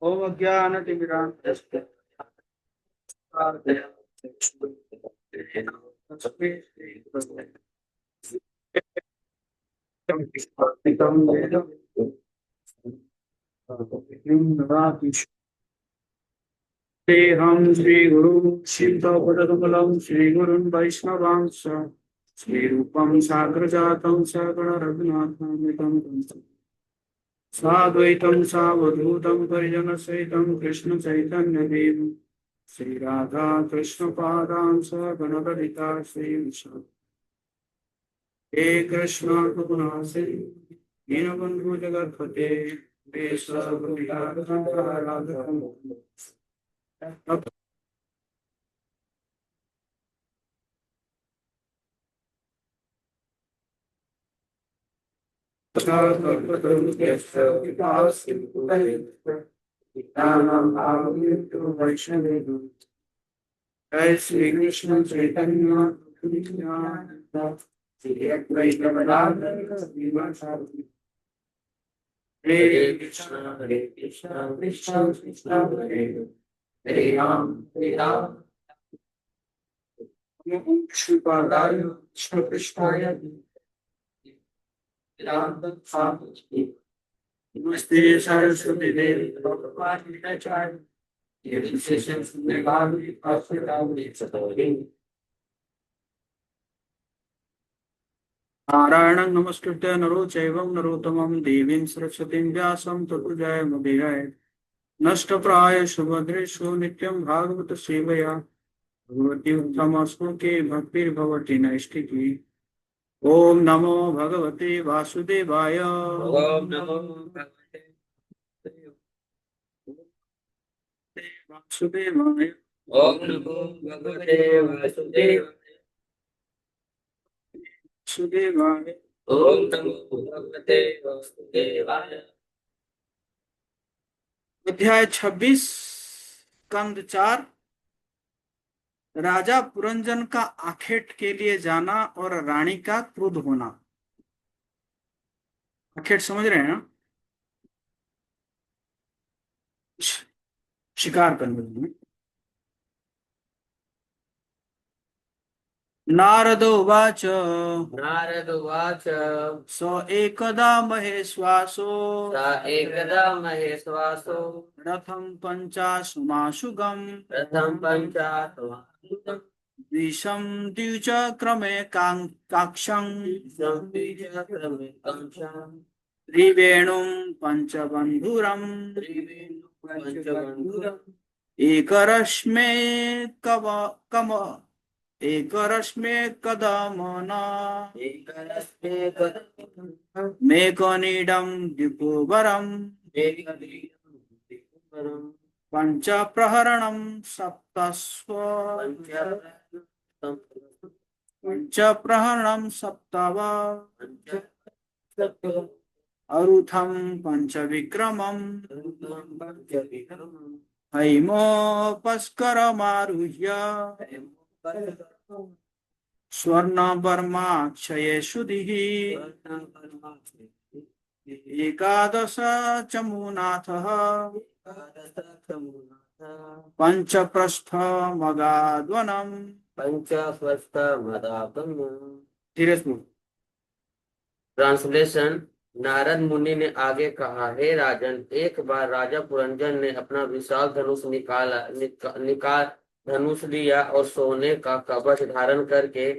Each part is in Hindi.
ओम अज्ञानतिमिरान्धस्य हम श्री गुरु शिवदोपदकमलं श्री गुरुन् वैष्णवांश श्री रूपं साग्रजातं सकल रघुनाथान्वितं साद्वैतं सावधूतं परिजनसहितं कृष्ण चैतन्य देव श्री राधा कृष्ण पादां गणललिता श्री विष्णु हे कृष्ण करुणा सिंधु दीनबंधु जगतपते जय श्री कृष्ण चैतन्य नित्यानंद श्री अद्वैत गदाधर हरे कृष्ण कृष्ण कृष्ण हरे हरे राम श्रीपादाय कृष्ण कृष्णाय नमस्ते सरस्वती देवी भगवती नारायणं नमस्कृत्य नरो चैवं नरोत्तमं देवीं सरस्वतीं व्यासं ततो जयमुदीरये नष्टप्रायेषु भद्रेषु नित्यं भागवत सेवया भगवती उत्तमस्मुखे भक्तिर्भवति नैष्ठिकी। ओम नमो भगवते वासुदेवाय ओम नमो भगवते वासुदेवाय ओम नमो भगवते वासुदेवाय ओम नमो भगवते वासुदेवाय। अध्याय 26 स्कंद 4। राजा पुरंजन का आखेट के लिए जाना और रानी का क्रुद्ध होना। आखेट समझ रहे हैं ना? शिकार करने में। नारद उवाच स एकदा महेश्वासो रथं पञ्चाशुमाशुगम् द्विषं द्विचक्रमे काक्षं त्रिवेणुं पञ्चबन्धुरम् एकरश्मे कव कम एकरश्मे कदमना मेघनीडं द्विपुवरम् पञ्चप्रहरणं सप्तस्व पञ्चप्रहरणं सप्तव अरुथं पञ्चविक्रमम् हैमोपस्करमारुह्य स्वर्णवर्माक्षये सुधिः एकादश चमूनाथः पञ्चप्रस्थमगाद्वनम् धीरे से। ट्रांसलेशन। नारद मुनि ने आगे कहा, हे राजन, एक बार राजा पुरंजन ने अपना विशाल धनुष निकाल धनुष लिया और सोने का कवच धारण करके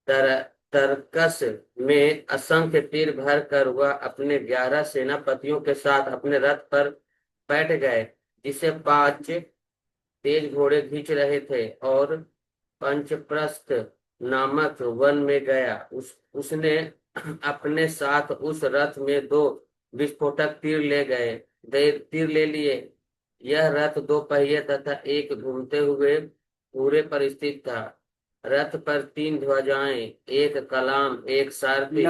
तरकस में असंख्य तीर भर कर वह अपने 11 सेनापतियों के साथ अपने रथ पर बैठ गए, जिसे 5 तेज घोड़े खींच रहे थे, और पंचप्रस्थ नामक वन में गया। उसने अपने साथ उस रथ में 2 विस्फोटक तीर ले लिए। यह रथ 2 पहिए तथा एक घूमते हुए पूरे पर स्थित था। रथ पर 3 ध्वजाएं, एक कलाम, एक सारथी, एक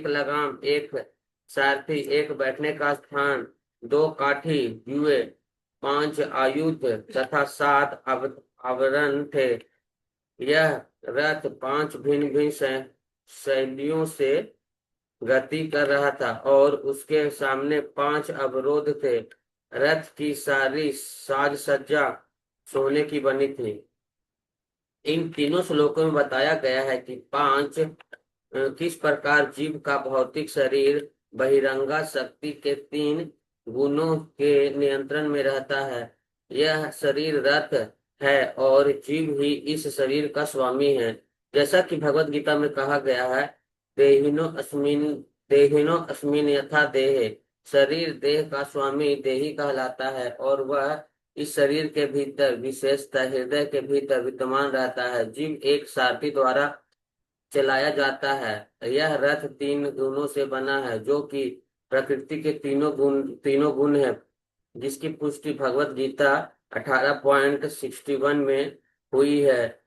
लगाम, एक सारथी, एक बैठने का स्थान, 2 काठी जुए, 5 आयुध तथा 7 आवरण थे। यह रथ 5 भिन्न भिन्न शैलियों से गति कर रहा था और उसके सामने 5 अवरोध थे। रथ की सारी साज सज्जा सोने की बनी थी। इन तीनों श्लोकों में बताया गया है कि किस प्रकार जीव का भौतिक शरीर बहिरंगा शक्ति के तीन गुणों के नियंत्रण में रहता है। यह शरीर रथ है और जीव ही इस शरीर का स्वामी है। जैसा कि भगवत गीता में कहा गया है, देहिनो अस्मिन देहिनो अस्मिन यथा देहे। शरीर देह का स्वामी देही कहलाता है और वह इस शरीर के भीतर, विशेषतः हृदय के भीतर विद्यमान रहता है। जीव एक सारथी द्वारा चलाया जाता है। यह रथ तीन गुणों से बना है, जो कि प्रकृति के तीनों गुण है, जिसकी पुष्टि भगवत गीता 18.61 में हुई है।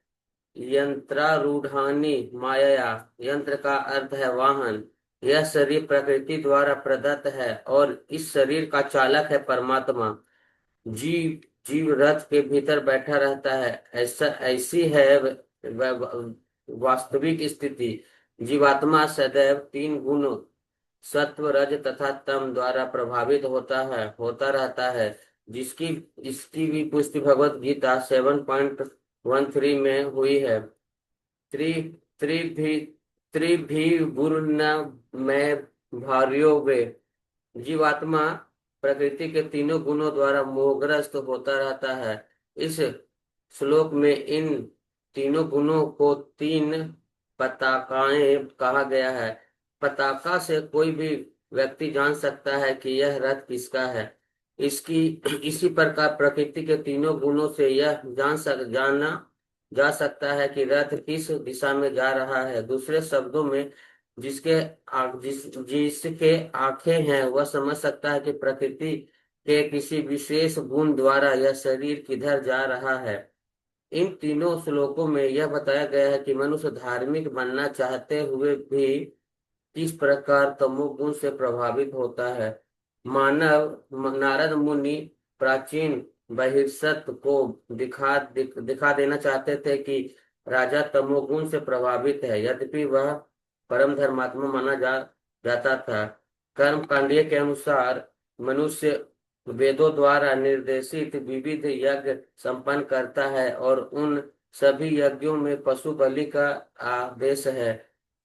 यंत्रारूढ़ानि मायया। यंत्र का अर्थ है वाहन। यह शरीर प्रकृति द्वारा प्रदत्त है और इस शरीर का चालक है परमात्मा। जीव जीव रथ के भीतर बैठा रहता है। ऐसी है वास्तविक स्थिति। जीवात्मा सदैव तीन गुण, सत्व रज तथा तम द्वारा प्रभावित होता रहता है, जिसकी इसकी भी पुष्टि भगवत गीता 7.13 में हुई है। त्रि त्रि भी गुरु न मैं भार्यो वे। जीवात्मा प्रकृति के तीनों गुणों द्वारा मोहग्रस्त होता रहता है। इस श्लोक में इन तीनों गुणों को तीन पताकाएं कहा गया है। पताका से कोई भी व्यक्ति जान सकता है कि यह रथ किसका है। इसकी इसी प्रकार प्रकृति के तीनों गुणों से यह जाना जा सकता है कि रथ किस दिशा में जा रहा है। दूसरे शब्दों में, जिसके आंखें हैं वह समझ सकता है कि प्रकृति के किसी विशेष गुण द्वारा यह शरीर किधर जा रहा है। इन तीनों श्लोकों में यह बताया गया है कि मनुष्य धार्मिक बनना चाहते हुए भी किस प्रकार तमोगुण से प्रभावित होता है। नारद मुनि प्राचीन बहिर्सत को दिखा देना चाहते थे कि राजा तमोगुण से प्रभावित है, यद्यपि वह परम धर्मात्मा माना जाता था। कर्म कांडीय के अनुसार मनुष्य वेदों द्वारा निर्देशित विविध यज्ञ संपन्न करता है और उन सभी यज्ञों में पशु बलि का आदेश है,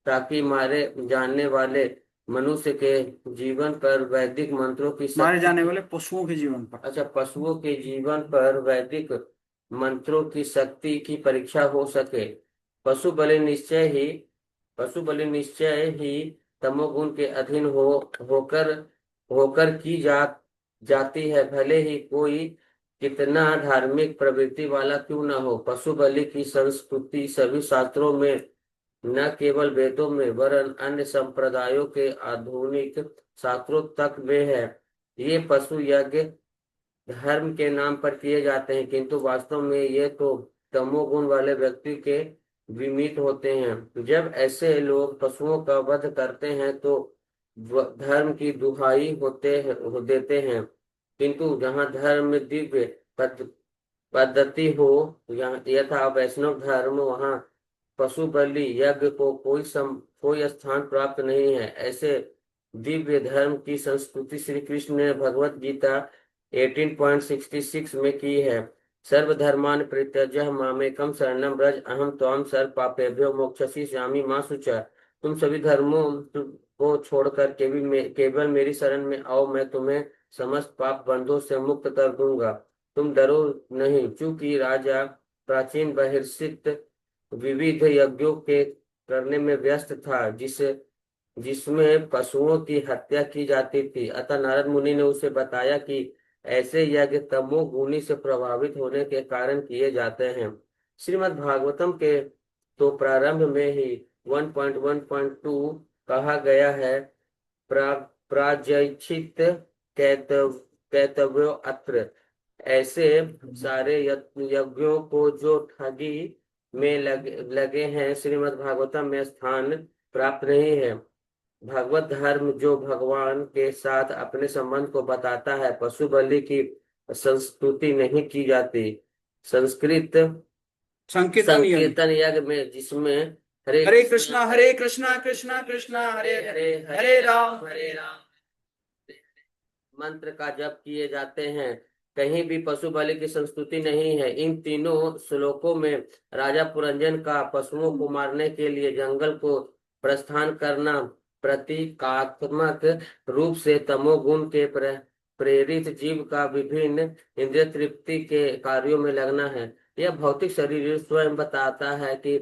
ताकि मारे जाने वाले मनुष्य के जीवन पर वैदिक मंत्रों की मारे शक्ति जाने वाले पशुओं के जीवन पर। अच्छा, पशुओं के जीवन पर वैदिक मंत्रों की शक्ति की परीक्षा हो सके। पशु बलि निश्चय ही पशु बलि निश्चय ही तमोगुण के अधीन होकर होकर की जाती है, भले ही कोई कितना धार्मिक प्रवृत्ति वाला क्यों न हो। पशु बलि की संस्कृति सभी शास्त्रों में, न केवल वेदों में वरन अन्य संप्रदायों के आधुनिक शास्त्रों तक में है। ये पशु यज्ञ धर्म के नाम पर किए जाते हैं, किंतु वास्तव में ये तो तमोगुण वाले व्यक्ति के विमित होते हैं। जब ऐसे लोग पशुओं का वध करते हैं तो धर्म की दुहाई देते हैं, किंतु जहाँ धर्म में दिव्य पद्धति हो, यथा वैष्णव धर्म, वहाँ पशु बलि यज्ञ को कोई स्थान प्राप्त नहीं है। ऐसे दिव्य धर्म की संस्कृति श्री कृष्ण ने भगवत गीता 18.66 में की है। सर्वधर्मान् परित्यज्य मामेकं शरणं व्रज अहम त्वां सर्व पापेभ्यो मोक्षयिष्यामि मा शुचः। तुम सभी धर्मों को छोड़कर केवल मेरी शरण में आओ, मैं तुम्हें समस्त पाप बंधों से मुक्त कर दूंगा। तुम डरो नहीं। चूंकि राजा प्राचीन बहिर्षित विविध यज्ञों के करने में व्यस्त था, जिसमें पशुओं की हत्या की जाती थी, अतः नारद मुनि ने उसे बताया कि ऐसे यज्ञ तमोगुणी से प्रभावित होने के कारण किए जाते हैं। श्रीमद् भागवतम के तो प्रारंभ में ही 1.1.2 कहा गया है, प्रायश्चित कैतव्यो अत्र। ऐसे सारे यज्ञों को जो ठगी में लगे हैं, श्रीमद् भागवतम में स्थान प्राप्त नहीं है। भगवत धर्म जो भगवान के साथ अपने संबंध को बताता है, पशु बलि की संस्तुति नहीं की जाती। संस्कृत संकीर्तन यज्ञ। संकीर्तन यज्ञ में, जिसमें हरे हरे कृष्णा हरे कृष्णा कृष्णा कृष्णा हरे हरे हरे हरे राम हरे राम मंत्र का जप किए जाते हैं। कहीं भी पशु बलि की संस्तुति नहीं है। इन तीनों श्लोकों में राजा पुरंजन का पशुओं को मारने के लिए जंगल को प्रस्थान करना प्रतीकात्मक रूप से तमोगुण के प्रेरित जीव का विभिन्न इंद्रिय तृप्ति के कार्यों में लगना है। यह भौतिक शरीर स्वयं बताता है कि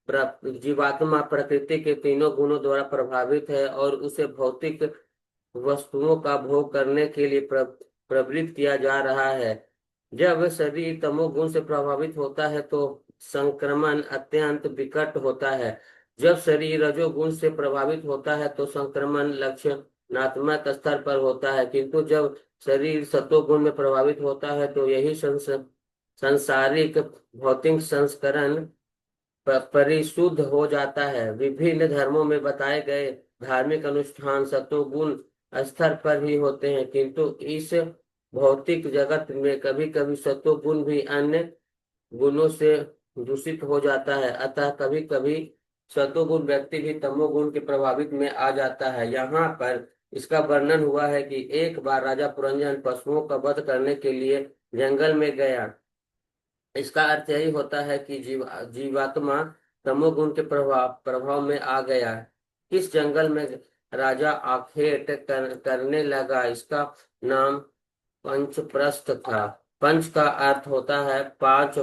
जीवात्मा प्रकृति के तीनों गुणों द्वारा प्रभावित है और उसे भौतिक वस्तुओं का भोग करने के लिए प्रवृत्त किया जा रहा है। जब शरीर तमोगुण से प्रभावित होता है तो संक्रमण अत्यंत विकट होता है। जब शरीर रजोगुण से प्रभावित होता है तो संक्रमण लक्षणात्मक स्तर पर होता है, किंतु जब शरीर सत्वगुण में प्रभावित होता है तो यही संसारिक भौतिक संस्करण परिशुद्ध हो जाता है। विभिन्न धर्मों में बताए गए धार्मिक अनुष्ठान सत्वगुण स्तर पर ही होते हैं, किंतु इस भौतिक जगत में कभी कभी सत्वगुण भी अन्य गुणों से दूषित हो जाता है। अतः कभी कभी सत्वगुण व्यक्ति भी तमोगुण के प्रभावित में आ जाता है। यहाँ पर इसका वर्णन हुआ है कि एक बार राजा पुरंजन पशुओं का वध करने के लिए जंगल में गया। इसका अर्थ यही होता है कि जीवात्मा तमोगुण के प्रभाव में आ गया। किस जंगल में राजा आखेट करने लगा, इसका नाम पंचप्रस्थ था। पंच का अर्थ होता है पांच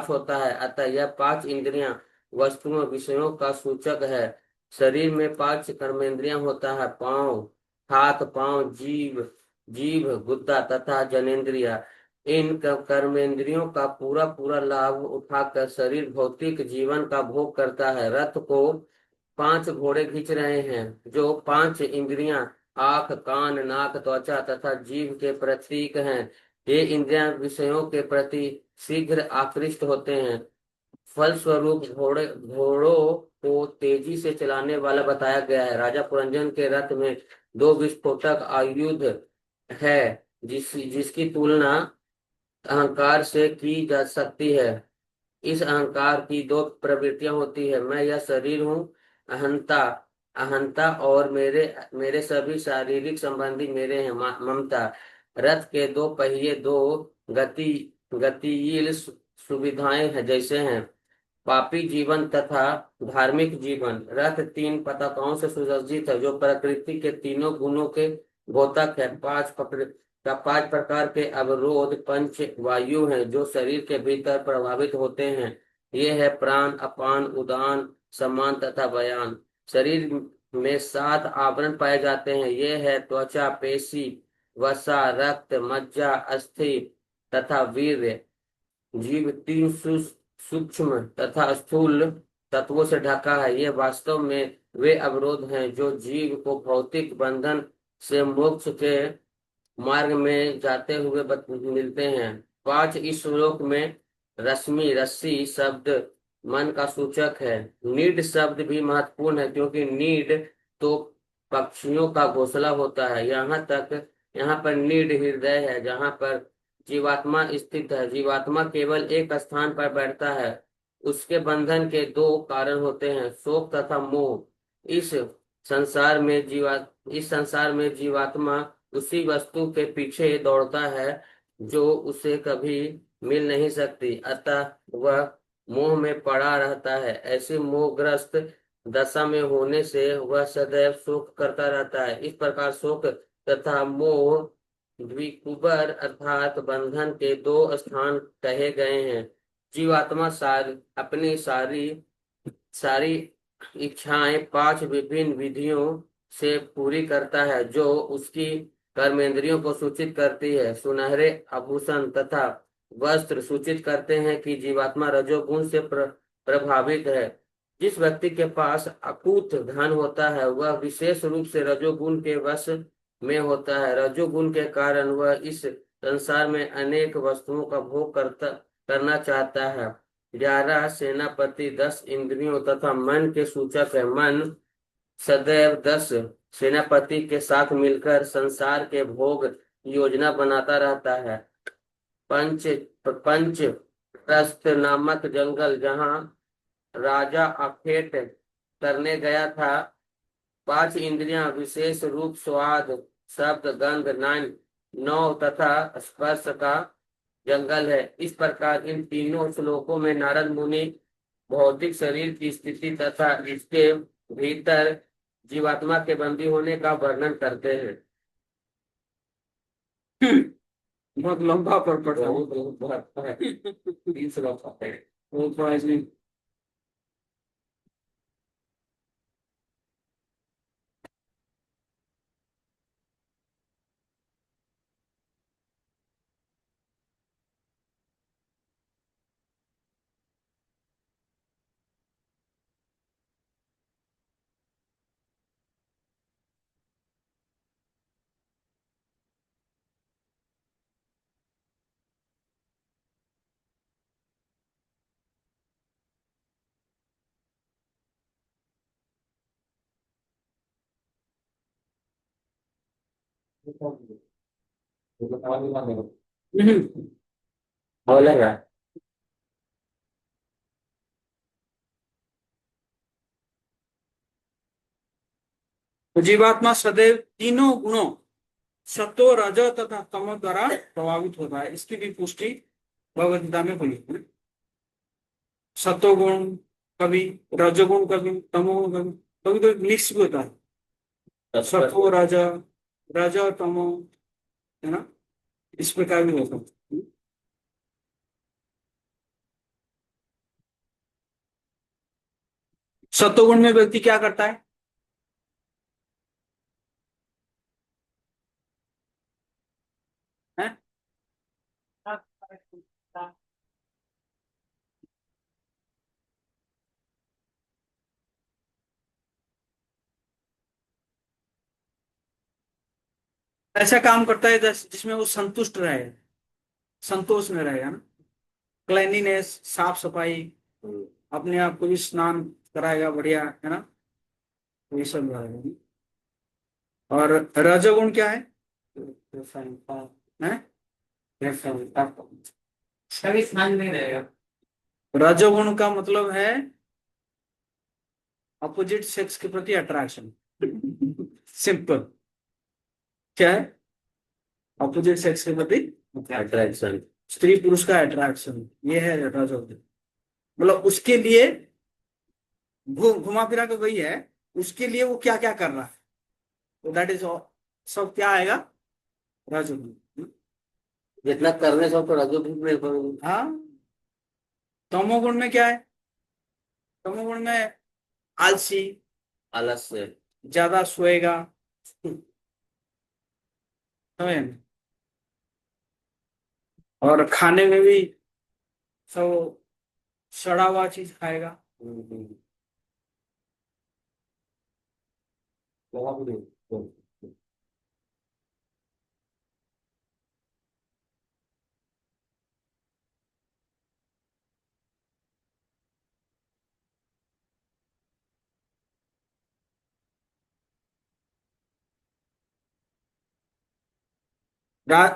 होता है, अतः यह पांच इंद्रियां वस्तुओं विषयों का सूचक है। शरीर में पांच कर्मेंद्रियां होता है, पांव, हाथ, पांव, जीभ, गुद्दा तथा जनेन्द्रिया। इन कर्मेंद्रियों का पूरा पूरा लाभ उठाकर शरीर भौतिक जीवन का भोग करता है। रथ को पांच घोड़े खींच रहे हैं। जो पांच इंद्रियां आंख, कान, नाक, त्वचा तथा जीभ के प्रतीक हैं, ये इंद्रियां विषयों के प्रति शीघ्र आकृष्ट होते हैं। फलस्वरूप घोड़ों को तेजी से चलाने वाला बताया गया है। राजा पुरंजन के रथ में दो विस्फोटक आयुध है, जिसकी तुलना अहंकार से की जा सकती है। इस अहंकार की दो प्रवृत्तियां होती है, मैं यह शरीर हूँ, अहंता अहंता और मेरे मेरे सभी शारीरिक संबंधी मेरे हैं, ममता। रथ के दो पहिए दो गति गतिशील सुविधाएं हैं, जैसे हैं पापी जीवन तथा धार्मिक जीवन। रथ तीन पताकाओं से सुसज्जित है, जो प्रकृति के तीनों गुणों के द्योतक है। पांच प्रकार के अवरोध पंच वायु हैं, जो शरीर के भीतर प्रभावित होते हैं। ये है प्राण, अपान, उदान, समान तथा बयान। शरीर में सात आवरण पाए जाते हैं। ये है त्वचा, पेशी, वसा, रक्त, मज्जा, अस्थि तथा वीर्य। जीव तीन सूक्ष्म तथा स्थूल तत्वों से ढका है। ये वास्तव में वे अवरोध हैं जो जीव को भौतिक बंधन से मोक्ष के मार्ग में जाते हुए मिलते हैं। पांच इस श्लोक में रश्मि रस्सी शब्द मन का सूचक है। नीड शब्द भी महत्वपूर्ण है, क्योंकि नीड तो पक्षियों का घोंसला होता है। यहाँ पर नीड हृदय है, जहाँ पर जीवात्मा स्थित है। जीवात्मा केवल एक स्थान पर बैठता है। उसके बंधन के दो कारण होते हैं, शोक तथा मोह। इस संसार में जीवात्मा उसी वस्तु के पीछे दौड़ता है जो उसे कभी मिल नहीं सकती, अतः वह मोह में पड़ा रहता है। ऐसी मोहग्रस्त दशा में होने से वह सदैव शोक करता रहता है। इस प्रकार शोक तथा मोह द्विकुबर अर्थात बंधन के दो स्थान कहे गए हैं। जीवात्मा अपनी सारी सारी इच्छाएं पांच विभिन्न विधियों से पूरी करता है, जो उसकी कर्मेंद्रियों को सूचित करती है। सुनहरे आभूषण तथा वस्त्र सूचित करते हैं कि जीवात्मा रजोगुण से प्रभावित है। जिस व्यक्ति के पास अकूत धन होता है, वह विशेष रूप से रजोगुण के वश में होता है। रजोगुण के कारण वह इस संसार में अनेक वस्तुओं का भोग करना चाहता है। 11 सेनापति 10 इंद्रियों तथा मन के सूचक है। मन सदैव 10 सेनापति के साथ मिलकर संसार के भोग योजना बनाता रहता है। पंच प्रस्थ नामक जंगल जहाँ राजा अखेट करने गया था, पांच इंद्रियां विशेष रूप स्वाद, शब्द, गंध, नौ तथा स्पर्श का जंगल है। इस प्रकार इन तीनों श्लोकों में नारद मुनि भौतिक शरीर की स्थिति तथा इसके भीतर जीवात्मा के बंदी होने का वर्णन करते हैं। बहुत लंबा पर्पट है। बहुत बहुत बहुत है। 3 श्लोक है। बहुत बड़ा इसमें। बोलेगा। तो जीवात्मा सदैव तीनों गुणों सत्व रज तथा तमो द्वारा प्रभावित होता है। इसकी भी पुष्टि भगवद गीता में हुई है। सत्व गुण कभी, रजोगुण कभी, तमोगुण कभी, कभी तो मिक्स भी होता है। सत्व रज, रज तमो, है ना, इस प्रकार भी होता है। सत्वगुण में व्यक्ति क्या करता है? हैं? ऐसा काम करता है जिसमें वो संतुष्ट रहे, संतोष में रहेगा ना। क्लेanलीनेस, साफ सफाई, अपने आप को भी स्नान कराएगा बढ़िया, है ना, ये सब रहेगा। और रजोगुण क्या है? हैं? सभी स्नान में रहेगा। रजोगुण का मतलब है अपोजिट सेक्स के प्रति अट्रैक्शन। सिंपल। क्या है? अपोजिट सेक्स के प्रति अट्रैक्शन। स्त्री पुरुष का अट्रैक्शन, ये है रजोगुण। मतलब उसके लिए घुमा फिरा के वही है, उसके लिए वो क्या क्या कर रहा है, तो दैट इज सब क्या आएगा? रजोगुण। जितना करने से तो रजोगुण में। हाँ। तमोगुण में क्या है? तमोगुण में आलसी, आलस से। ज्यादा सोएगा, समझे ना? और खाने में भी सब सड़ा हुआ चीज खाएगा।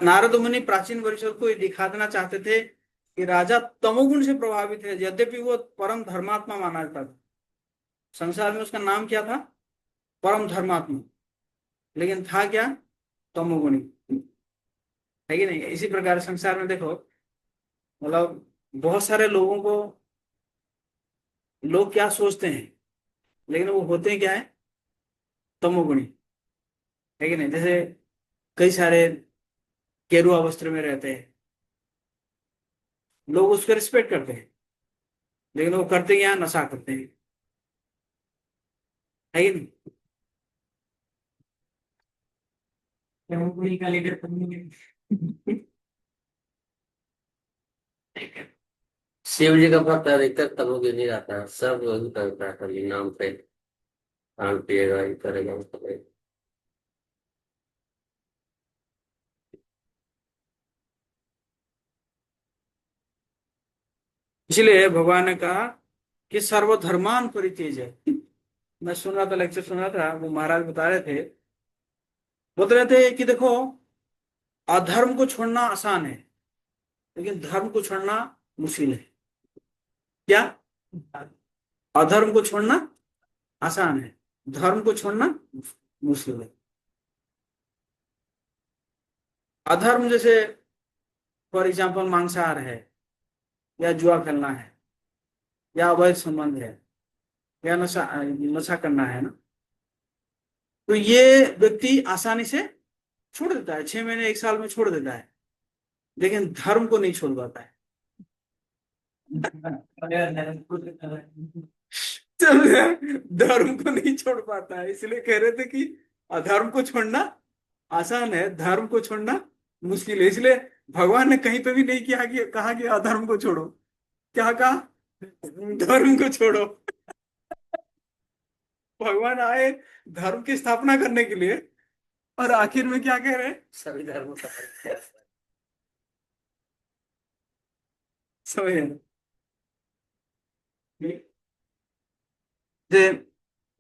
नारद मुनि प्राचीन वर्षों को ये दिखा देना चाहते थे कि राजा तमोगुण से प्रभावित है, यद्यपि वो परम धर्मात्मा माना जाता था। संसार में उसका नाम क्या था? परम धर्मात्मा। लेकिन था क्या? तमोगुणी। है कि नहीं? इसी प्रकार संसार में देखो, मतलब बहुत सारे लोगों को लोग क्या सोचते हैं, लेकिन वो होते क्या है? तमोगुणी। है कि नहीं? जैसे कई सारे गेरुआ वस्त्र में रहते हैं, लोग उसका रिस्पेक्ट करते हैं, लेकिन वो करते क्या? नशा करते हैं। है कि नहीं? तमोगुणी का लीडर तमोगुणी। शिव जी का भक्त अधिकतर तमोगुणी नहीं रहता है, सब वही करता है, खाली नाम पे भांग पिएगा, ये करेगा, वो करेगा। इसलिए भगवान ने कहा कि सर्वधर्मान परित्यज है। मैं सुन रहा था, लेक्चर सुन रहा था, वो महाराज बता रहे थे, बोल रहे थे कि देखो, अधर्म को छोड़ना आसान है, लेकिन धर्म को छोड़ना मुश्किल है। क्या? अधर्म को छोड़ना आसान है, धर्म को छोड़ना मुश्किल है। अधर्म जैसे फॉर एग्जाम्पल मांसाहार है, या जुआ खेलना है, या अवैध संबंध है, या नशा नशा करना है ना, तो ये व्यक्ति आसानी से छोड़ देता है, 6 महीने 1 साल में छोड़ देता है, लेकिन धर्म को नहीं छोड़ पाता है। धर्म को नहीं छोड़ पाता है, इसलिए कह रहे थे कि अधर्म को छोड़ना आसान है, धर्म को छोड़ना मुश्किल है। इसलिए भगवान ने कहीं पे भी नहीं किया कि कहा कि अधर्म को छोड़ो, क्या कहा? धर्म को छोड़ो। भगवान आए धर्म की स्थापना करने के लिए, और आखिर में क्या कह रहे हैं? सभी धर्मों का परित्याग। समझ गए? जैसे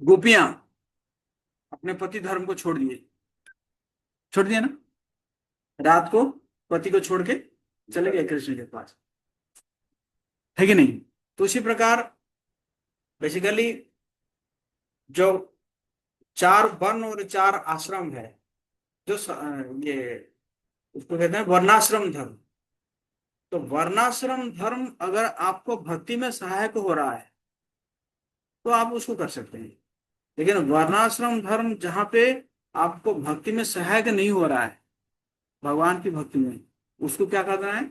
गोपियां अपने पति धर्म को छोड़ दिया ना, रात को पति को छोड़ के चले गए कृष्ण के पास, है कि नहीं? तो उसी प्रकार बेसिकली जो 4 वर्ण और 4 आश्रम है, जो ये उसको कहते हैं वर्णाश्रम धर्म। तो वर्णाश्रम धर्म अगर आपको भक्ति में सहायक हो रहा है तो आप उसको कर सकते हैं, लेकिन वर्णाश्रम धर्म जहां पे आपको भक्ति में सहायक नहीं हो रहा है, भगवान की भक्ति में, उसको क्या करना है?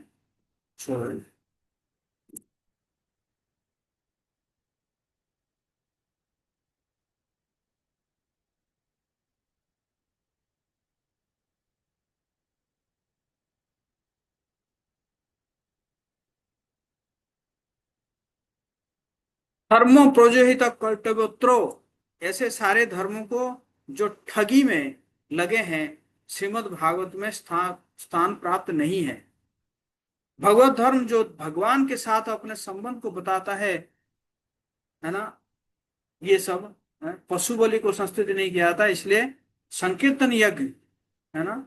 छोड़ देना। धर्मो प्रोजहित कर्तव्योत्रो, ऐसे सारे धर्मों को जो ठगी में लगे हैं, श्रीमद् भागवत में स्थान स्थान प्राप्त नहीं है। भगवत धर्म जो भगवान के साथ अपने संबंध को बताता है ना, ये सब है? पशु बलि को संस्कृत नहीं किया जाता, इसलिए संकीर्तन यज्ञ है ना,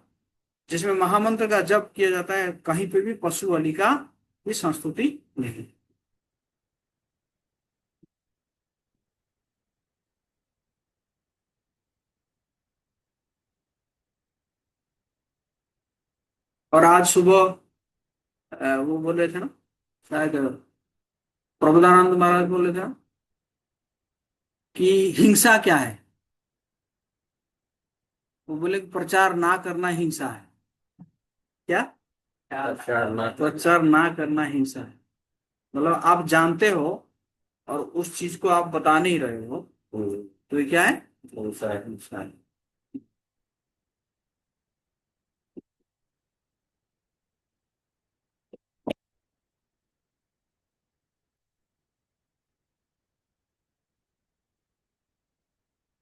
जिसमें महामंत्र का जप किया जाता है, कहीं पे भी पशु बलि का भी संस्तुति नहीं। और आज सुबह वो बोल रहे थे ना, शायद प्रबोधानंद महाराज बोल रहे थे ना, कि हिंसा क्या है? वो बोले कि प्रचार ना करना हिंसा है। क्या? प्रचार ना प्रचार ना करना हिंसा है, मतलब आप जानते हो और उस चीज को आप बता नहीं रहे हो, तो ये क्या है? हिंसा है। हिंसा है।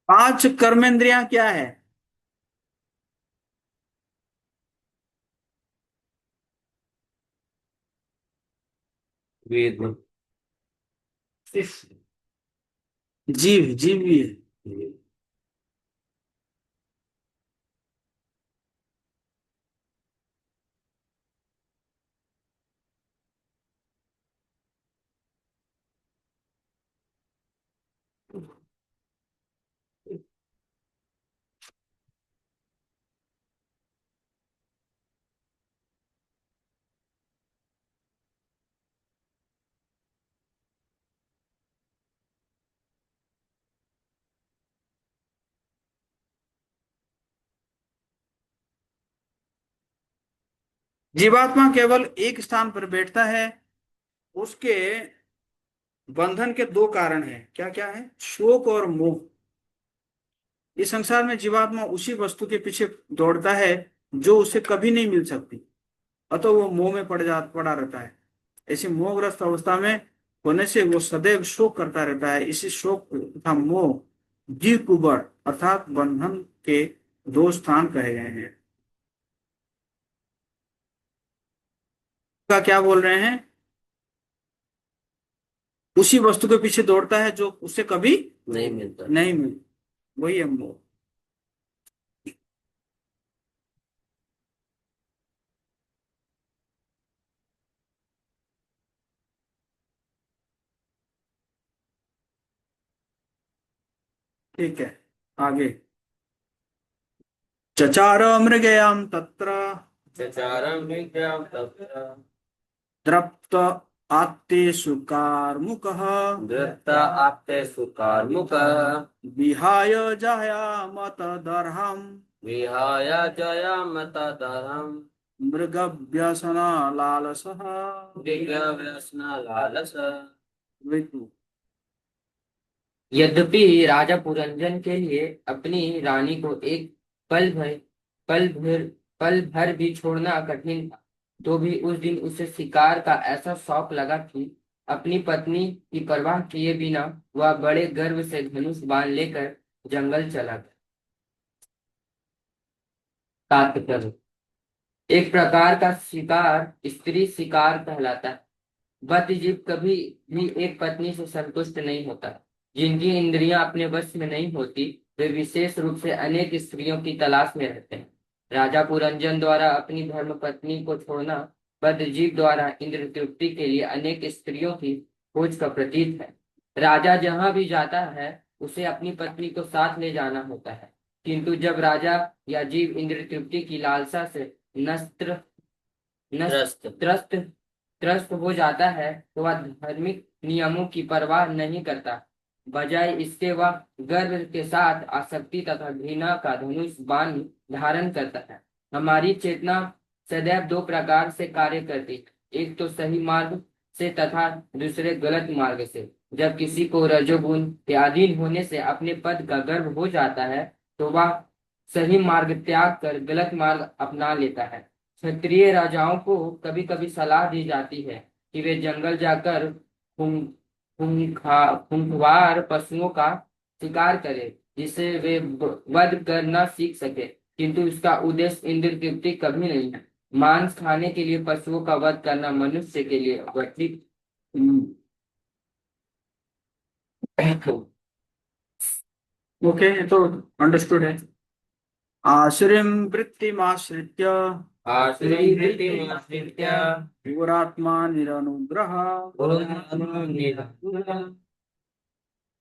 5 कर्मेंद्रियां क्या है? वेद। जीव, जीव भी है। जीवात्मा केवल एक स्थान पर बैठता है, उसके बंधन के 2 कारण हैं, क्या क्या है? शोक और मोह। इस संसार में जीवात्मा उसी वस्तु के पीछे दौड़ता है जो उसे कभी नहीं मिल सकती, अतः वो मोह में पड़ा रहता है। ऐसी मोहग्रस्त अवस्था में होने से वो सदैव शोक करता रहता है। इसी शोक तथा मोह जीव कुबर अर्थात बंधन के 2 स्थान कहे गए हैं। का क्या बोल रहे हैं? उसी वस्तु के पीछे दौड़ता है जो उसे कभी नहीं मिलता। नहीं मिल, वही है मोह। ठीक है, आगे। चचार मृगयाम तत्र चचारं विज्ञां तत्र द्रप्त आत्तेषु कार्मुकः दृष्टा आप्तेषु कार्मुकः विहाय जायामतदर्हम् विहाय जयामतदहं मृगव्यसना लालसः। दिव्यव्यसनलालस। विष्णु। यद्यपि राजा पुरंजन के लिए अपनी रानी को एक पल भर पल भर पल भर भी छोड़ना कठिन था, तो भी उस दिन उसे शिकार का ऐसा शौक लगा कि अपनी पत्नी की परवाह किए बिना वह बड़े गर्व से धनुष बाण लेकर जंगल चला गया। तात्पर्य: एक प्रकार का शिकार स्त्री शिकार कहलाता है। बुद्धिजीव कभी भी एक पत्नी से संतुष्ट नहीं होता। जिनकी इंद्रियां अपने वश में नहीं होती, वे विशेष रूप से अनेक स्त्रियों की तलाश में रहते हैं। राजा पुरंजन द्वारा अपनी धर्म पत्नी को छोड़ना बुद्धिजीव द्वारा इंद्र तृप्ति के लिए अनेक स्त्रियों की खोज का प्रतीक है। राजा जहां भी जाता है, उसे अपनी पत्नी को साथ ले जाना होता है, किंतु जब राजा या जीव इंद्र तृप्ति की लालसा से नस्त्र त्रस्त त्रस्त त्रस्त हो जाता है, तो वह धार्मिक नियमों की परवाह नहीं करता। बजाय इसके वह गर्व के साथ आसक्ति तथा घृणा का धनुष बाण धारण करता है। हमारी चेतना सदैव दो प्रकार से कार्य करती है, एक तो सही मार्ग से तथा दूसरे गलत मार्ग से। जब किसी को रजोगुण के अधीन होने से अपने पद का गर्व हो जाता है, तो वह सही मार्ग त्याग कर गलत मार्ग अपना लेता है। क्षत्रिय राजाओं को कभी कभी सलाह दी जाती है कि वे जंगल जाकर खूंखार पशुओं का शिकार करें, जिससे वे वध करना सीख सके, किंतु इसका उद्देश्य इंद्र तृप्ति कभी नहीं है। मांस खाने के लिए पशुओं का वध करना मनुष्य के लिए वर्जित। ओके, ये तो अंडरस्टूड है। आश्रयं वृत्तिमाश्रित्य आश्रयं वृत्तिमाश्रित्य विवरात्मा निरनुग्रह पुरुषानुनिरनुग्रह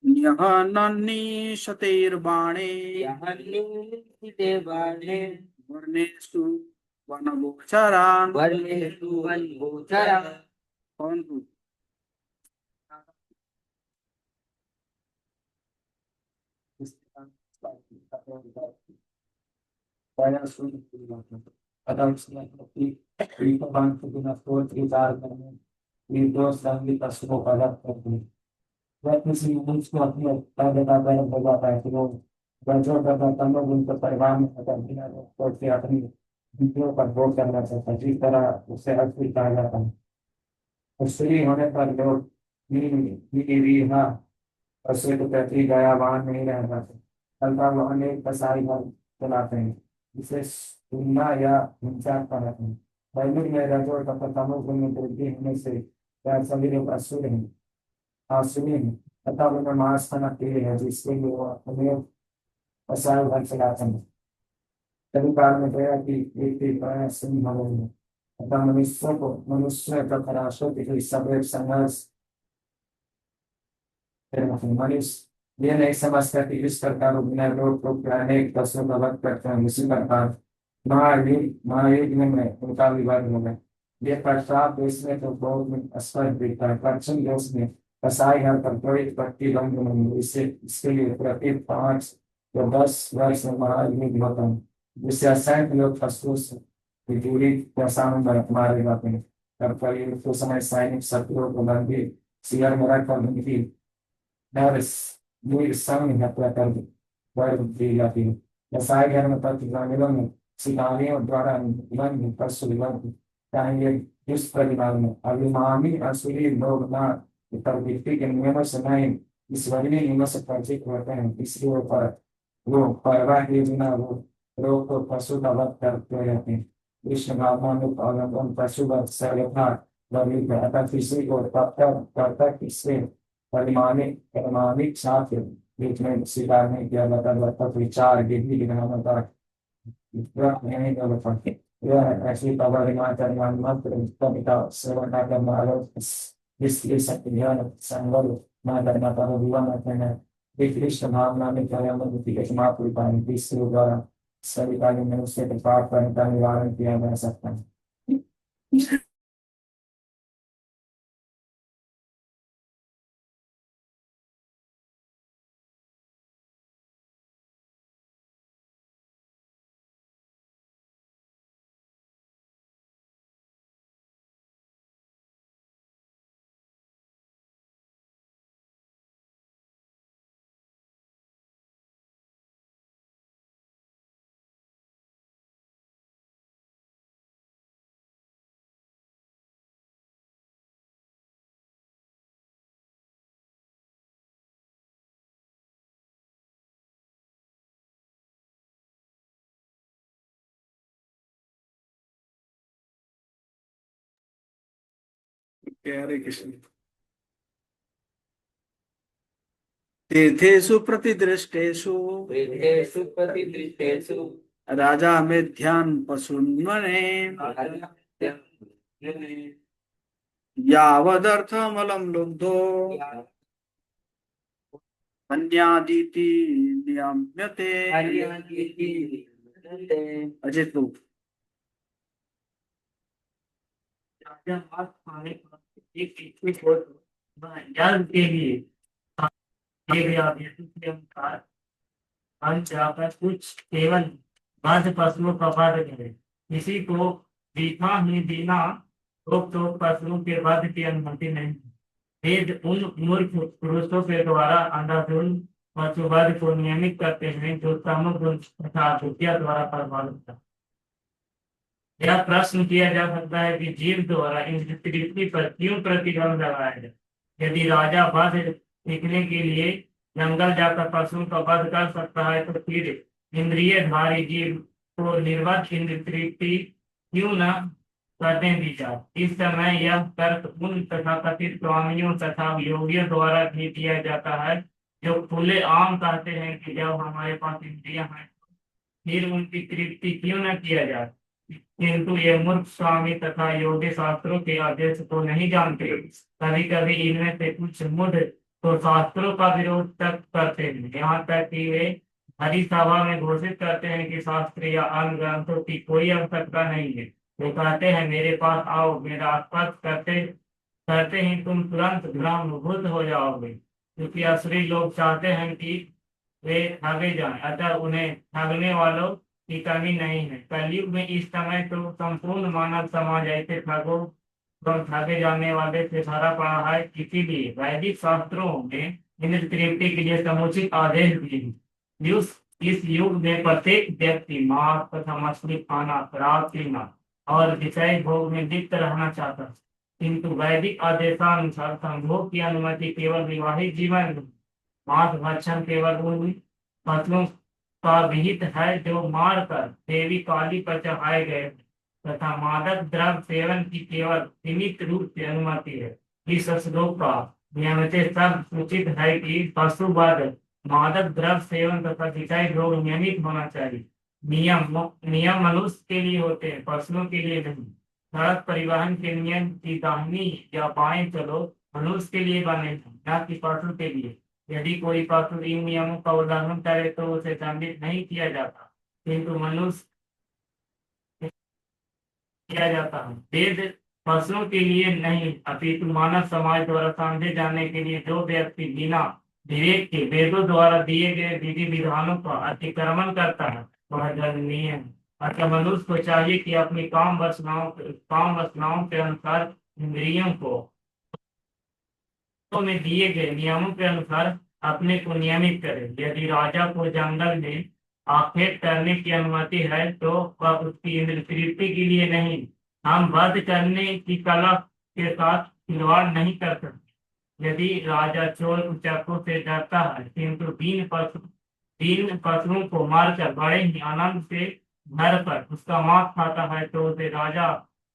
न्यहनन्निशतैर्बाणे यहन्निदेवाने वर्णेषु वनगोचरान्। वर्णेषु वनगोचरान्। कौन तू? जिस तरह उसे अस्थिर कहा जाता है, स्त्री होने पर लोग अश्वेत प्रति दयावान नहीं रह जाते, अल्पा वो अनेक कसाई घर चलाते हैं, जिसे सुनना या हिंसा कराते हैं। बाइबल में रजो तथा तमोगुण में वृद्धि होने से वह सभी लोग असुर हैं, आसुरी हैं, तथा उन्हें मांस खाना प्रिय है, जिसके लिए वो अनेक कसाई घर चलाते हैं। कभी काल में गया कि एक प्राय सुन हो गई है, तथा मनुष्य तथा राष्ट्रों के सब संघर्ष मनुष्य ये नहीं समझता कि इस प्रकार बिना लोग को अनेक पशुओं का वध करते हैं। इसी प्रकार महायुद्ध में उनका विवाद हो गया। ये प्रस्ताव देश में तो बहुत स्पष्ट दिखता है। पश्चिम देश में कसाई घर पर कोई प्रतिबंध नहीं, इससे इसके लिए प्रति 5 या 10 वर्ष में महायुद्ध होता है, जिससे असंख्य लोग पशुओं की दूरी में मारे जाते हैं। तब तो समय सैनिक शत्रुओं को बंदी शिविर में रखकर उनकी हत्या कर दी जाती है। कसाई घर में प्रतिबंधों में शिकारियों द्वारा पशु चाहे इस परिवार में अभिमानी असुरी लोग ना प्रवृत्ति के नियमों से नहीं ईश्वरीय नियमों से परिचित होते हैं, इसलिए वो परवाह किए बिना वो लोग को पशु का वध करते रहते हैं। कृष्ण भावना में अवलंबन पशु वध सर्वथा वर्णित है। अतः किसी को तब तक करता इससे परिमाणिक छात्र बीच में स्वीकार नहीं किया जाता, जब तक विचार गिरवी दिखाना था नहीं कर सकते। यह ऐसी परिमाण मात्र सेवा करना इसलिए ध्यान संबल न करना पर विवाह न करना कृष्ण भावना में समाप्त द्वारा सभी कार्यों में उससे पाप कर्म का निवारण किया जा सकता है। हरे कृष्ण। तीर्थेषु प्रतिदृष्टेषु वृद्धेषु प्रतिदृष्टेषु राजा मेध्यान् पशून्वने यावदर्थमलं लुब्धो अन्यादीति नियम्यते। अजित प्रभु। जल के लिए दिए गए आदेशों के अनुसार हम जाकर कुछ केवल वध पशुओं का वध करें, किसी को दिखा ही बिना तो पशुओं के वध की अनुमति नहीं। वेद उन मूर्ख पुरुषों के द्वारा अंधाधुन पशुवध को नियमित करते हैं जो तमोगुण तथा अविद्या द्वारा प्रभावित है। यह प्रश्न किया जा सकता है कि जीव द्वारा इन तृप्ति पर क्यों प्रतिबंध लगाया जाए। यदि राजा वध सीखने के लिए जंगल जाकर पशुओं का वध कर सकता है तो फिर इंद्रियधारी जीव को निर्वध इंद्र तृप्ति क्यों न करने दी जाए। इस समय यह तर्क उन तथाकथित स्वामियों तथा योगियों द्वारा भी दिया जाता है जो खुले आम कहते हैं कि जब हमारे पास इंद्रियां हैं फिर उनकी तृप्ति क्यों न किया जाए। किंतु ये मूर्ख स्वामी तथा योगी शास्त्रों के आदेश को नहीं जानते। कभी कभी इनमें से कुछ मूढ़ तो शास्त्रों का विरोध तक करते हैं, यहाँ तक कि वे हरि सभा में घोषित करते हैं कि शास्त्र या अन्य ग्रंथों की कोई आवश्यकता नहीं है। वो कहते हैं मेरे पास आओ, मेरा स्पर्श करते करते ही तुम तुरंत ब्रह्मभूत हो जाओगे। क्योंकि असली लोग चाहते हैं कि वे ठगे जाएं, अतः उन्हें ठगने वालों की कमी नहीं है। कलयुग में इस समय तो संपूर्ण मानव समाज ऐसे ठगों और ठगे जाने वाले से भरा पड़ा है। इसीलिए वैदिक शास्त्रों में इंद्र तृप्ति के लिए समुचित आदेश दिए हैं। इस युग में प्रत्येक व्यक्ति मांस तथा मछली खाना, शराब पीना और विषय भोग में लिप्त रहना चाहता है। किंतु वैदिक आदेशानुसार संभोग की अनुमति केवल विवाहित जीवन में। मांस भक्षण केवल उन फसलों का विहित है जो मारकर देवी काली पर चढ़ाए गए तथा मादक द्रव्य सेवन की केवल सीमित रूप से अनुमति है। इस श्लोक का नियमित सब सूचित है कि पशुवध, मादक द्रव्य सेवन तथा विषय भोग नियमित होना चाहिए। नियम मनुष्य के लिए होते हैं, पशुओं के लिए नहीं। सड़क परिवहन के नियम की दाहिनी या बाएं चलो मनुष्य के लिए बने हैं, न कि पशु के लिए। यदि कोई पशु इन नियमों का उल्लंघन करे तो उसे दंडित नहीं किया जाता, किंतु मनुष्य किया जाता है। वेद पशुओं के लिए नहीं अपितु मानव समाज द्वारा समझे जाने के लिए जो व्यक्ति बिना विवेक के वेदों द्वारा दिए गए विधि विधानों का अतिक्रमण करता है वह दंडनीय है। अतः मनुष्य को चाहिए कि अपनी काम वासनाओं के अनुसार इंद्रियों को में दिए गए नियमों के अनुसार अपने को नियमित करे। यदि राजा को जंगल में आखेट करने की अनुमति है तो वह उसकी इंद्र तृप्ति के लिए नहीं, हम वध करने की कला के साथ खिलवाड़ नहीं कर सकते। यदि राजा चोर चाकू से डरता है किंतु तीन पशुओं को मारकर बड़े ही आनंद से घर पर उसका मांस खाता है तो उसे राजा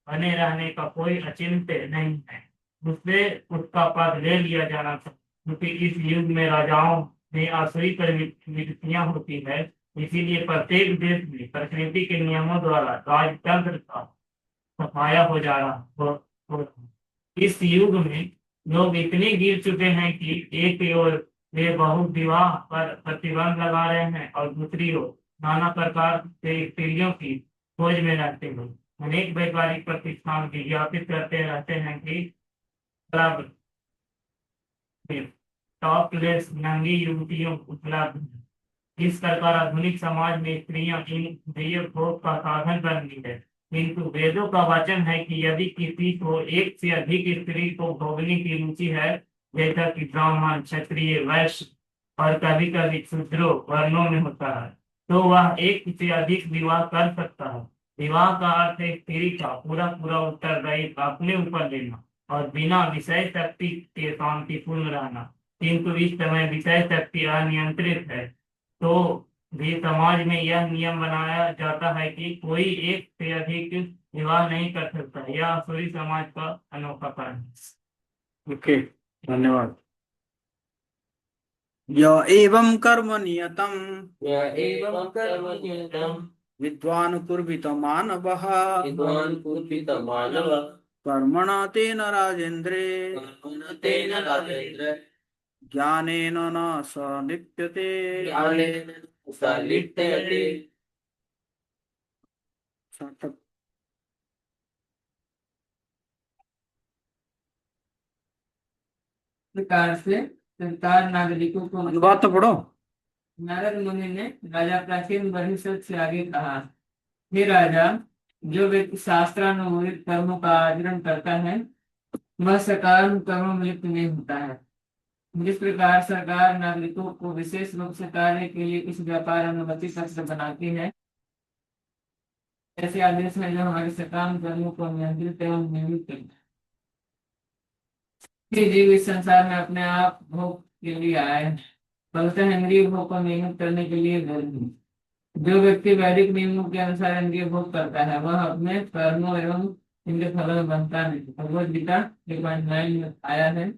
बने रहने का कोई अचिंत्य नहीं है, उससे उसका पद ले लिया जाना था। क्योंकि इस युग में राजाओं में आसुरी प्रवृत्तियां होती है, इसीलिए प्रत्येक देश में प्रकृति के नियमों द्वारा राजतंत्र का सफाया हो जा रहा हो। इस युग में लोग इतने गिर चुके हैं कि एक ओर वे बहु विवाह पर प्रतिबंध लगा रहे हैं और दूसरी ओर नाना प्रकार के स्त्रियों की खोज में रहते हैं। अनेक वैपारिक प्रतिष्ठान विज्ञापित करते रहते हैं कि क्लब टॉपलेस नंगी युवतियों उपलब्ध हैं। इस प्रकार आधुनिक समाज में स्त्रियां इन इंद्रिय भोग का साधन बन गई है। किंतु वेदों का वचन है कि यदि किसी को एक से अधिक स्त्री को भोगने की रुचि है, जैसा कि ब्राह्मण, क्षत्रिय, वैश्य और कभी कभी शूद्रों वर्णों में होता है, तो वह एक से अधिक विवाह कर सकता है। विवाह का अर्थ है स्त्री का पूरा पूरा उत्तरदायित्व अपने ऊपर लेना और बिना विषय शक्ति के शांतिपूर्ण रहना। किंतु इस समय विषय शक्ति अनियंत्रित है, तो भी समाज में यह नियम बनाया जाता है कि कोई एक से अधिक विवाह नहीं कर सकता। यह आसुरी समाज का अनोखा कारण है। ओके, धन्यवाद। य एवं कर्म नियतम एवं कर्म नियतम विद्वान् कुर्वित मानवः विद्वान् कुर्वित मानव कर्मणा तेन राजेन्द्रे तेन राजेन्द्र ज्ञानेन न स लिप्यते। ज्ञानेन स लिप्यते। सार्थक। प्रकार से संसार नागरिकों को अनुवाद तो पढ़ो। नारद मुनि ने राजा प्राचीन बहिष्ठ से आगे कहा, हे राजा, जो व्यक्ति शास्त्रानुमोदित कर्मों का आचरण करता है वह सकाम कर्मों में लिप्त नहीं होता है। जिस प्रकार सरकार नागरिकों को विशेष रूप से कार्य के लिए कुछ व्यापार अनुमति पत्र बनाती है, ऐसे आदेश है जो हमारे सकाम कर्मों को नियंत्रित एवं नियमित करते हैं। ये जीव इस संसार में अपने आप भोग के लिए आए हैं, फलतः इंद्रिय भोग को नियमित करने के लिए गर्म है। जो व्यक्ति वैदिक नियमों के अनुसार इंद्रिय भोग करता है वह अपने कर्मों एवं इनके फलों में बनता नहीं। भगवद गीता 3.9 में आया है,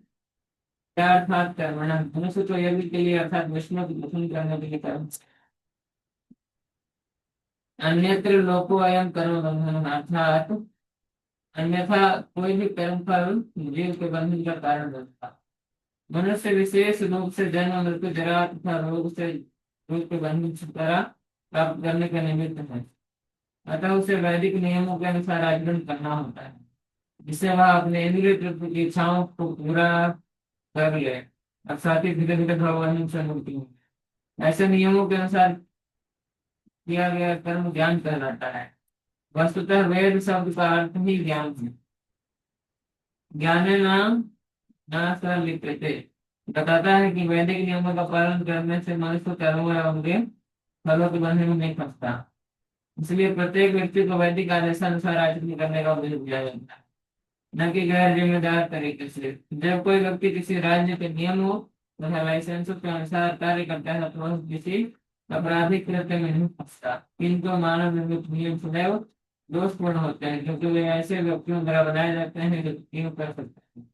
क्या अर्थात कर्मणा, मनुष्य को यज्ञ के लिए अर्थात विष्णु की प्रसन्न करने के लिए कर्म, अन्यत्र लोको अयम कर्म बंधन, अर्थात अन्यथा कोई भी कर्म फल जीव के बंधन का कारण बनता। मनुष्य विशेष रूप से जन्म, मृत्यु, जरा तथा रोग से रोग के बंधन छुटकारा प्राप्त करने का निमित्त है। अतः उसे वैदिक नियमों के अनुसार आचरण करना होता है, जिससे वह अपने इंद्रिय तृप्ति की इच्छाओं को पूरा कर ले और साथ ही धीरे धीरे भगवान से मुक्ति हो। ऐसे नियमों के अनुसार किया गया कर्म ज्ञान कहलाता है। वस्तुतः वेद शब्द का अर्थ ही ज्ञान है। ज्ञाने नाम न स लिप्यते बताता है कि वैदिक नियमों का पालन करने से मनुष्य कर्मों एवं उनके फलों के बंधन में नहीं फंसता। इसलिए प्रत्येक व्यक्ति को वैदिक आदेशानुसार आचरण करने का उपदेश दिया जाता है, न कि गैर जिम्मेदार तरीके से। जब कोई व्यक्ति किसी राज्य के नियमों तथा लाइसेंसों के अनुसार कार्य करता है तो वह किसी आपराधिक कृत्य में नहीं फंसता। किंतु मानव निर्मित नियम सदैव दोषपूर्ण होते हैं, क्योंकि वे ऐसे व्यक्तियों द्वारा बनाए जाते हैं जो क्यों कर सकते हैं,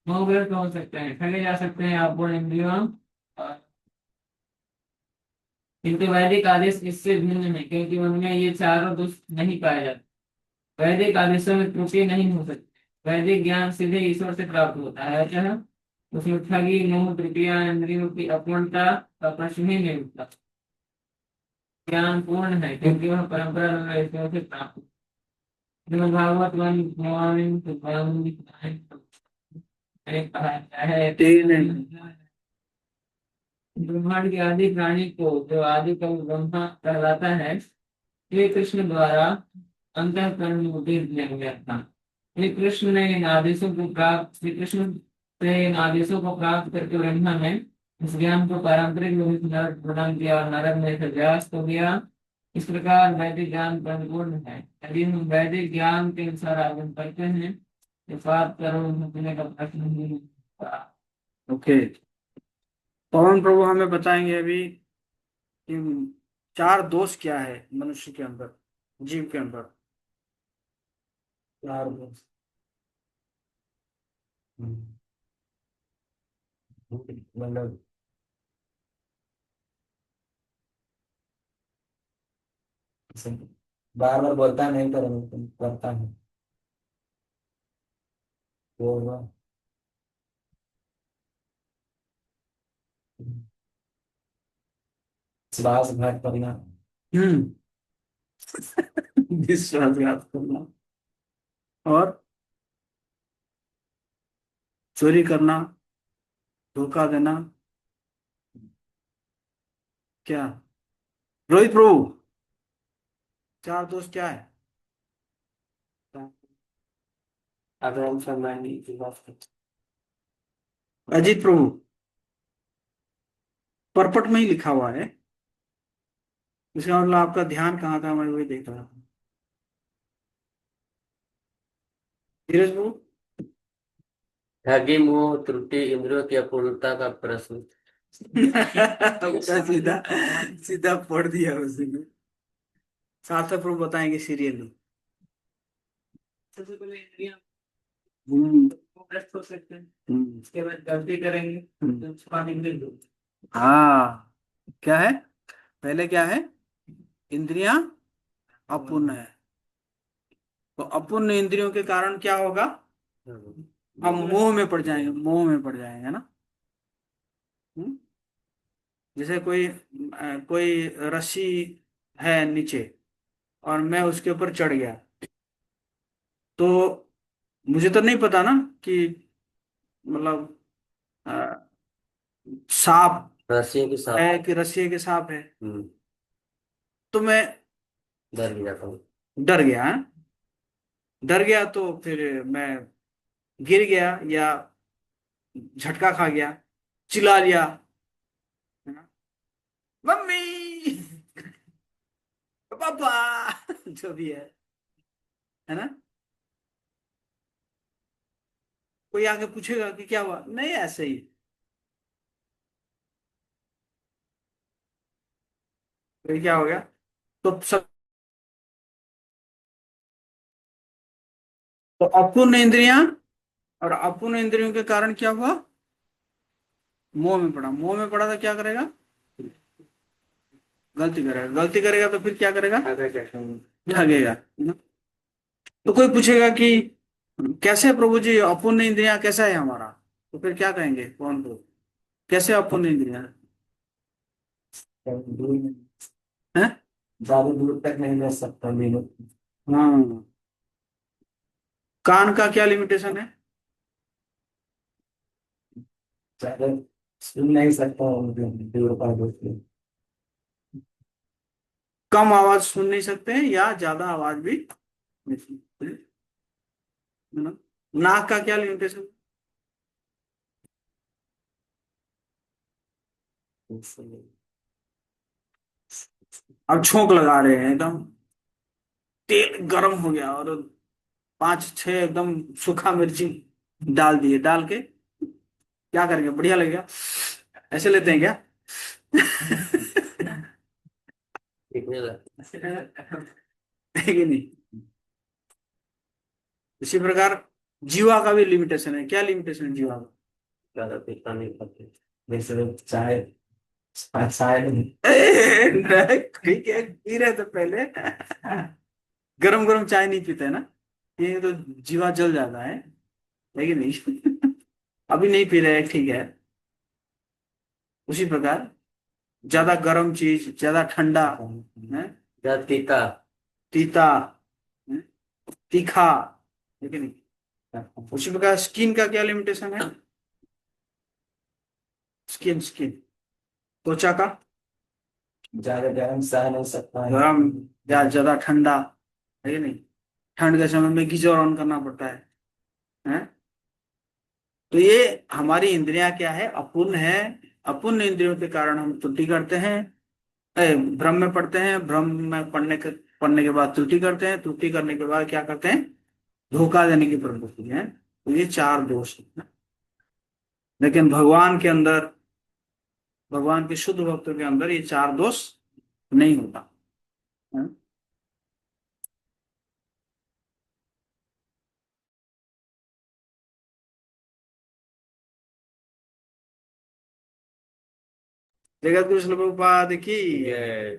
मोहग्रस्त हो सकते हैं, ठगे जा सकते हैं, अपूर्ण इंद्रियों और किंतु वैदिक आदेश इससे भिन्न है, क्योंकि उनमें ये चारों दोष नहीं पाए जाते। वैदिक आदेशों में त्रुटि नहीं हो सकती। वैदिक ज्ञान सीधे ईश्वर से प्राप्त होता है, अतः उसमें ठगी, मोह, तृतीया, इंद्रियों की अपूर्णता का प्रश्न ही नहीं उठता। ज्ञान पूर्ण है क्योंकि वह परंपरा द्वारा ईश्वर से प्राप्त होता है। श्रीमद् भागवत कहा है, ब्रह्मांड के आदि प्राणी को जो आदि कवि ब्रह्मा कहलाता है, श्री कृष्ण द्वारा अंतःकरण में उपदेश दिया गया था। श्री कृष्ण ने इन आदेशों को प्राप्त श्री कृष्ण से इन आदेशों को प्राप्त करके ब्रह्मा ने इस ज्ञान को पारंपरिक रूप से नारद प्रदान किया और नारद ने इसे व्यास को दिया। इस प्रकार वैदिक ज्ञान परिपूर्ण है। यदि हम वैदिक ज्ञान के अनुसार आचरण करते हैं तो पाप कर्म होने का प्रश्न ही नहीं होता। ओके, पवन प्रभु हमें बताएंगे अभी कि चार दोष क्या है मनुष्य के अंदर, जीव के अंदर। चार दोष। मतलब बार बार बोलता है, नहीं करता है तो श्वास घात करना, हम्म। विश्वासघात करना और चोरी करना, धोखा देना, क्या? रोहित प्रभु, चार दोष क्या है? अगर फरमानी की बात करते अजीत प्रभु, परपट में ही लिखा हुआ है, इसका मतलब आपका ध्यान कहाँ था, मैं वही देख रहा था। धीरज प्रभु। ठगी, मोह, त्रुटि, इंद्रियों की अपूर्णता का प्रश्न। उसका सीधा सीधा पढ़ दिया उसने। सार्थक प्रभु बताएंगे सीरियल। सबसे पहले इंद्रियां हम्म। व्यस्त हो सकते हैं, हम्म। उसके बाद गलती करेंगे तो छुपाने के लिए दो। हाँ, क्या है? पहले क्या है? इंद्रियां अपूर्ण है, तो अपूर्ण इंद्रियों के कारण क्या होगा? हम मोह में पड़ जाएंगे, मोह में पड़ जाएंगे ना। हम्म? जैसे कोई रस्सी है नीचे और मैं उसके ऊपर चढ़ गया, तो मुझे तो नहीं पता ना कि मतलब अ, सांप रस्सियों के साथ। है कि रस्सी है कि सांप है, हम्म, तो मैं डर भी जाता हूँ। डर गया। हाँ? डर गया तो फिर मैं गिर गया या झटका खा गया, चिल्ला लिया, है ना, मम्मी, पापा, जो भी है ना। कोई आके पूछेगा कि क्या हुआ, नहीं ऐसे ही, फिर क्या हो गया? तो सब, तो अपूर्ण इंद्रियां, और अपूर्ण इंद्रियों के कारण क्या हुआ? मोह में पड़ा, मोह में पड़ा तो क्या करेगा? गलती करेगा, गलती करेगा तो फिर क्या करेगा? भागेगा, है ना? तो कोई पूछेगा कि कैसे प्रभु जी अपूर्ण इंद्रियां कैसा है हमारा, तो फिर क्या कहेंगे, कौन को? कैसे अपूर्ण इंद्रियां दूर में है? ज्यादा दूर तक नहीं ले सकता मेरे, हाँ, कान का क्या लिमिटेशन है? ज्यादा सुन नहीं सकता दूर का दोस्त। कम आवाज सुन नहीं सकते हैं या ज्यादा आवाज भी नहीं सुन सकते हैं, है ना? नाक का क्या लिमिटेशन? अब छोंक लगा रहे हैं एकदम, तेल गर्म हो गया और पांच छह एकदम सूखा मिर्ची डाल दिए, डाल के क्या करेंगे, बढ़िया लगेगा, ऐसे लेते हैं क्या? दिखने लगा। है कि नहीं? इसी प्रकार जीवा का भी लिमिटेशन है, क्या लिमिटेशन है जीवा का? ज्यादा पीता नहीं खाते। जैसे चाय, चाय नहीं। ठीक है, पी रहे तो पहले गरम गरम चाय नहीं पीते है ना, ये तो जीवा जल जाता है कि नहीं? अभी नहीं पी रहे, ठीक है। उसी प्रकार ज्यादा गर्म चीज, ज्यादा ठंडा है, ज्यादा तीता। तीता है, तीखा, है कि नहीं? उसी प्रकार स्किन का क्या लिमिटेशन है? स्किन, स्किन, त्वचा का, ज्यादा गर्म सह नहीं सकता है। गरम या ज्यादा ठंडा, है कि नहीं? ठंड के समय में गीजर ऑन करना पड़ता है? तो ये हमारी इंद्रियां क्या है? अपूर्ण है। अपूर्ण इंद्रियों के कारण हम त्रुटि करते हैं, भ्रम में पड़ते हैं, भ्रम में पड़ने के बाद त्रुटि करते हैं, त्रुटि करने के बाद क्या करते हैं? धोखा देने की प्रवृत्ति है। तो ये चार दोष है। लेकिन भगवान के अंदर, भगवान के शुद्ध भक्तों के अंदर ये चार दोष नहीं होता है। जगत गुरु श्रील प्रभुपाद की ये